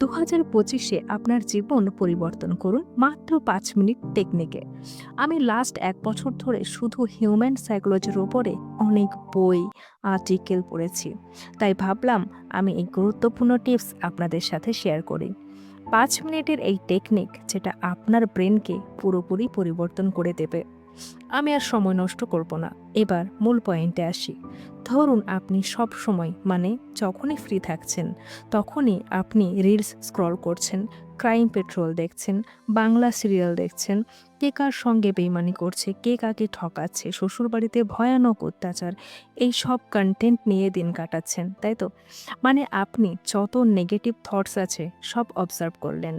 2025-এ আপনার জীবন পরিবর্তন করুন মাত্র 5 মিনিট টেকনিকে। আমি লাস্ট 1 বছর ধরে শুধু হিউম্যান সাইকোলজির উপরে অনেক বই, আর্টিকেল পড়েছি। তাই ভাবলাম আমি এই গুরুত্বপূর্ণ টিপস আপনাদের সাথে শেয়ার করি। 5 মিনিটের এই টেকনিক যেটা আপনার ব্রেনকে পুরোপুরি পরিবর্তন করে দেবে। আমি আর সময় নষ্ট করব না। এবার মূল পয়েন্টে আসি। ধরুন আপনি সব সময় যখনই ফ্রি থাকছেন, তখনই আপনি রিলস স্ক্রল করছেন, ক্রাইম পেট্রোল দেখছেন, বাংলা সিরিয়াল দেখছেন, কে কার সঙ্গে বেইমানি করছে, কে কাকে ঠকাচ্ছে, শ্বশুরবাড়িতে ভয়ানক অত্যাচার, এই সব কন্টেন্ট নিয়ে দিন কাটাচ্ছেন, তাই তো? আপনি যত নেগেটিভ থটস আছে সব অবজার্ভ করলেন।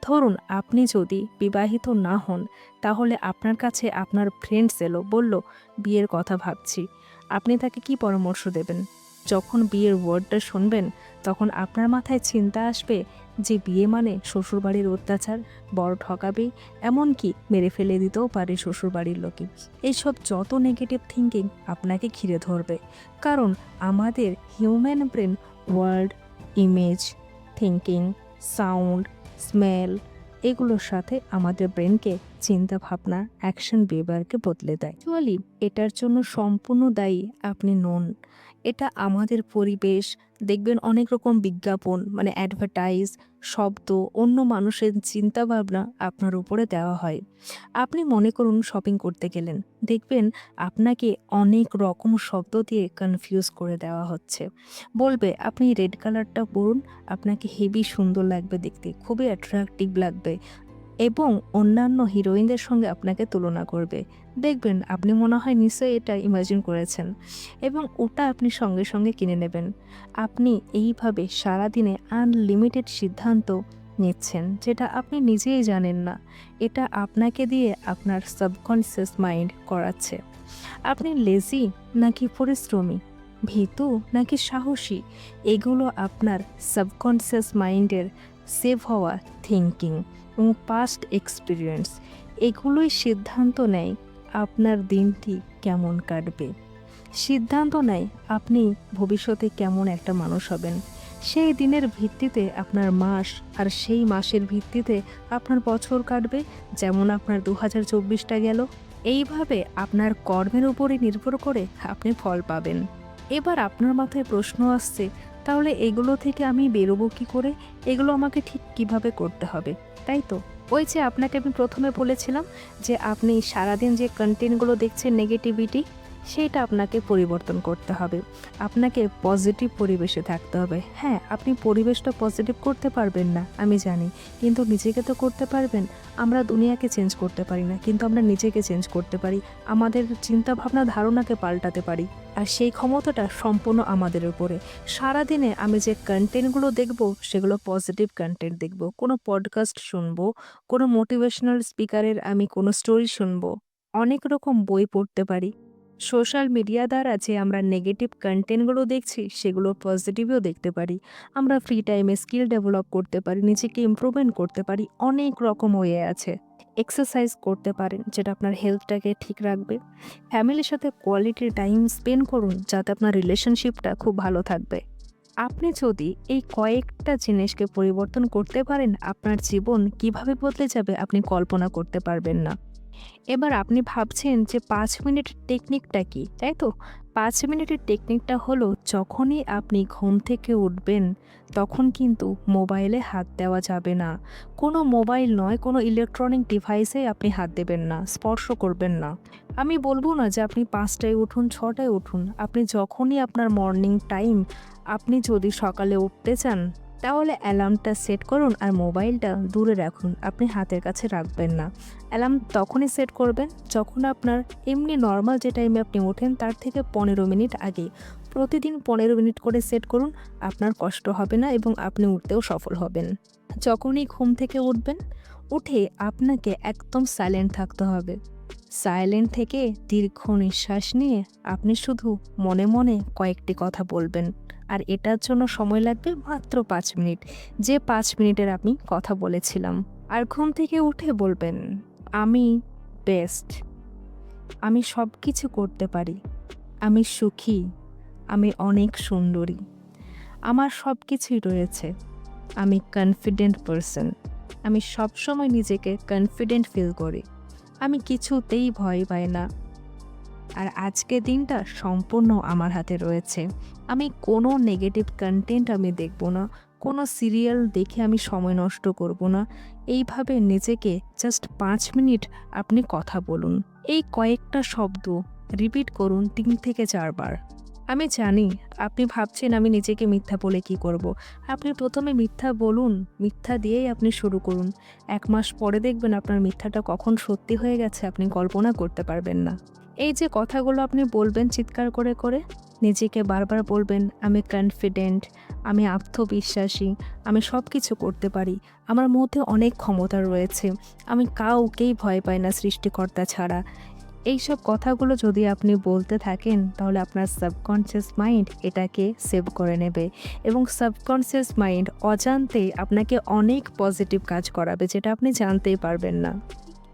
ধরুন আপনি যদি বিবাহিত না হন, তাহলে আপনার কাছে আপনার ফ্রেন্ডস এলো, বলল বিয়ের কথা ভাবছি। আপনি তাকে কি পরামর্শ দেবেন? যখন বিয়ের ওয়ার্ডটা শুনবেন, তখন আপনার মাথায় চিন্তা আসবে যে বিয়ে মানে শ্বশুরবাড়ির অত্যাচার, বর ঠকাবে, এমনকি মেরে ফেলে দিতেও পারে শ্বশুরবাড়ির লোকে। এইসব যত নেগেটিভ থিঙ্কিং আপনাকে ঘিরে ধরবে। কারণ আমাদের human brain word, image, thinking, sound, smell এগুলোর সাথে আমাদের ব্রেনকে চিন্তা ভাবনা, অ্যাকশন, বিহেভিয়ারকে বদলে দেয়। অ্যাকচুয়ালি এটার জন্য সম্পূর্ণ দায়ী আপনি নন। এটা আমাদের পরিবেশ। দেখবেন অনেক রকম বিজ্ঞাপন অ্যাডভার্টাইজ, শব্দ, অন্য মানুষের চিন্তাভাবনা আপনার উপরে দেওয়া হয়। আপনি মনে করুন শপিং করতে গেলেন। দেখবেন আপনাকে অনেক রকম শব্দ দিয়ে কনফিউজ করে দেওয়া হচ্ছে। বলবে আপনি রেড কালারটা পরুন, আপনাকে হেভি সুন্দর লাগবে দেখতে, খুবই অ্যাট্রাকটিভ লাগবে, এবং অন্যান্য হিরোইনদের সঙ্গে আপনাকে তুলনা করবে। দেখবেন আপনি মনে হয় নিশ্চয়ই এটা ইমাজিন করেছেন, এবং ওটা আপনি সঙ্গে সঙ্গে কিনে নেবেন। আপনি এইভাবে সারাদিনে আনলিমিটেড সিদ্ধান্ত নিচ্ছেন, যেটা আপনি নিজেই জানেন না। এটা আপনাকে দিয়ে আপনার সাবকনসিয়াস মাইন্ড করাচ্ছে। আপনি লেজি নাকি পরিশ্রমী, ভীতু নাকি সাহসী, এগুলো আপনার সাবকনসিয়াস মাইন্ডের সেভ হওয়া থিঙ্কিং এবং পাস্ট এক্সপিরিয়েন্স, এগুলোই সিদ্ধান্ত নেয় আপনার দিনটি কেমন কাটবে। সিদ্ধান্ত নেয় আপনি ভবিষ্যতে কেমন একটা মানুষ হবেন। সেই দিনের ভিত্তিতে আপনার মাস, আর সেই মাসের ভিত্তিতে আপনার বছর কাটবে। যেমন আপনার 2024টা গেল। এইভাবে আপনার কর্মের উপরে নির্ভর করে আপনি ফল পাবেন। এবার আপনার মাথায় প্রশ্ন আসছে, তাহলে এগুলো থেকে আমি বেরোবো কি করে? এগুলো আমাকে ঠিক কিভাবে করতে হবে, তাই তো? ওই যে আপনাকে আমি প্রথমে বলেছিলাম যে আপনি সারাদিন যে কন্টেন্টগুলো দেখছেন নেগেটিভিটি, সেইটা আপনাকে পরিবর্তন করতে হবে। আপনাকে পজিটিভ পরিবেশে থাকতে হবে। হ্যাঁ, আপনি পরিবেশটা পজিটিভ করতে পারবেন না, আমি জানি, কিন্তু নিজেকে তো করতে পারবেন। আমরা দুনিয়াকে চেঞ্জ করতে পারি না, কিন্তু আমরা নিজেকে চেঞ্জ করতে পারি। আমাদের চিন্তাভাবনা, ধারণাকে পাল্টাতে পারি। আর সেই ক্ষমতাটা সম্পূর্ণ আমাদের উপরে। সারাদিনে আমি যে কন্টেন্টগুলো দেখব, সেগুলো পজিটিভ কন্টেন্ট দেখব। কোনো পডকাস্ট শুনবো, কোনো মোটিভেশনাল স্পিকারের আমি কোনো স্টোরি শুনবো, অনেক রকম বই পড়তে পারি। সোশ্যাল মিডিয়া দ্বারা যে আমরা নেগেটিভ কন্টেন্টগুলো দেখছি, সেগুলো পজিটিভও দেখতে পারি। আমরা ফ্রি টাইমে স্কিল ডেভেলপ করতে পারি, নিজেকে ইমপ্রুভমেন্ট করতে পারি। অনেক রকম ওয়ে আছে। এক্সারসাইজ করতে পারেন, যেটা আপনার হেলথটাকে ঠিক রাখবে। ফ্যামিলির সাথে কোয়ালিটি টাইম স্পেন্ড করুন, যাতে আপনার রিলেশনশিপটা খুব ভালো থাকবে। আপনি যদি এই কয়েকটা জিনিসকে পরিবর্তন করতে পারেন, আপনার জীবন কিভাবে বদলে যাবে আপনি কল্পনা করতে পারবেন না। এবার আপনি ভাবছেন যে 5 মিনিটের টেকনিকটা কি, তাই তো? 5 মিনিটের টেকনিকটা হলো, যখনই আপনি ঘুম থেকে উঠবেন, তখন কিন্তু মোবাইলে হাত দেওয়া যাবে না। কোনো মোবাইল নয়, কোনো ইলেকট্রনিক ডিভাইসে আপনি হাত দেবেন না, স্পর্শ করবেন না। আমি বলবো না যে আপনি 5টায় উঠুন, 6টায় উঠুন। আপনি যখনই আপনার মর্নিং টাইম, আপনি যদি সকালে উঠতে চান, তাহলে অ্যালার্মটা সেট করুন আর মোবাইলটা দূরে রাখুন, আপনি হাতের কাছে রাখবেন না। অ্যালার্ম তখনই সেট করবেন যখন আপনার এমনি নর্মাল যে টাইমে আপনি ওঠেন, তার থেকে 15 মিনিট আগে। প্রতিদিন 15 মিনিট করে সেট করুন, আপনার কষ্ট হবে না এবং আপনি উঠতেও সফল হবেন। যখনই ঘুম থেকে উঠবেন, উঠে আপনাকে একদম সাইলেন্ট থাকতে হবে। সাইলেন্ট থেকে দীর্ঘ নিঃশ্বাস নিয়ে আপনি শুধু মনে মনে কয়েকটি কথা বলবেন। আর এটার জন্য সময় লাগবে মাত্র 5 মিনিট, যে 5 মিনিটের আমি কথা বলেছিলাম। আর ঘুম থেকে উঠে বলবেন, আমি বেস্ট, আমি সব কিছু করতে পারি, আমি সুখী, আমি অনেক সুন্দরী, আমার সব কিছুই রয়েছে, আমি কনফিডেন্ট পারসন। আমি সবসময় নিজেকে কনফিডেন্ট ফিল করি। আমি কিছুতেই ভয় পাই না। আর আজকের দিনটা সম্পূর্ণ আমার হাতে রয়েছে। আমি কোনো নেগেটিভ কনটেন্ট আমি দেখব না। কোনো সিরিয়াল দেখে আমি সময় নষ্ট করব না। এইভাবে নিজেকে জাস্ট ৫ মিনিট আপনি কথা বলুন। এই কয়েকটা শব্দ রিপিট করুন ৩ থেকে ৪ বার। আমি জানি আপনি ভাবছেন আমি নিজেকে মিথ্যা বলে কি করব? আপনি ১ম এ মিথ্যা বলুন, মিথ্যা দিয়েই আপনি শুরু করুন। ১ মাস পরে দেখবেন আপনার মিথ্যাটা কখন সত্যি হয়ে গেছে আপনি কল্পনা করতে পারবেন না। এই যে কথাগুলো আপনি বলবেন চিৎকার করে, করে নিজেকে বারবার বলবেন, "আমি কনফিডেন্ট, আমি আত্মবিশ্বাসী, আমি সবকিছু করতে পারি। আমার মধ্যে অনেক ক্ষমতা রয়েছে। আমি কাউকেই ভয় পাই না সৃষ্টিকর্তা ছাড়া।" এইসব কথাগুলো যদি আপনি বলতে থাকেন তাহলে আপনার সাবকনসিয়াস মাইন্ড এটাকে সেভ করে নেবে এবং সাবকনসিয়াস মাইন্ড অজান্তেই আপনাকে অনেক পজিটিভ কাজ করাবে যেটা আপনি জানতেই পারবেন না।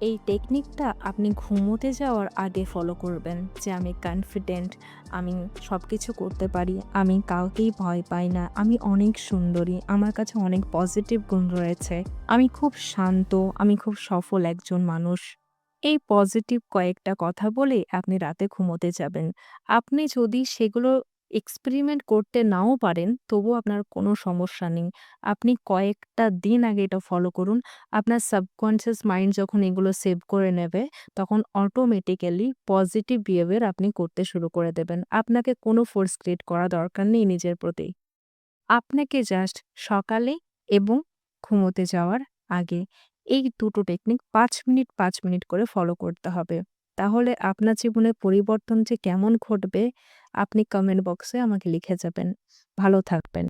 এই টেকনিকটা আপনি ঘুমোতে যাওয়ার আগে ফলো করবেন যে আমি কনফিডেন্ট, আমি সব কিছু করতে পারি, আমি কাউকেই ভয় পাই না, আমি অনেক সুন্দরী, আমার কাছে অনেক পজিটিভ গুণ রয়েছে, আমি খুব শান্ত, আমি খুব সফল একজন মানুষ। এই পজিটিভ কয়েকটা কথা বলে আপনি রাতে ঘুমোতে যাবেন। আপনি যদি সেগুলো এক্সপেরিমেন্ট করতে নাও পারেন, তবুও আপনার কোনো সমস্যা নেই। আপনি কয়েকটা দিন আগে এটা ফলো করুন। আপনার সাবকন্সিয়াস মাইন্ড যখন এগুলো সেভ করে নেবে, তখন অটোমেটিক্যালি পজিটিভ বিহেভিয়ার আপনি করতে শুরু করে দেবেন। আপনাকে কোনো ফোর্স ক্রিয়েট করা দরকার নেই নিজের প্রতি। আপনাকে জাস্ট সকালে এবং ঘুমোতে যাওয়ার আগে এই দুটো টেকনিক ৫ মিনিট, ৫ মিনিট করে ফলো করতে হবে। তাহলে আপনার জীবনে পরিবর্তন যে কেমন ঘটবে আপনি কমেন্ট বক্সে আমাকে লিখে যাবেন। ভালো থাকবেন।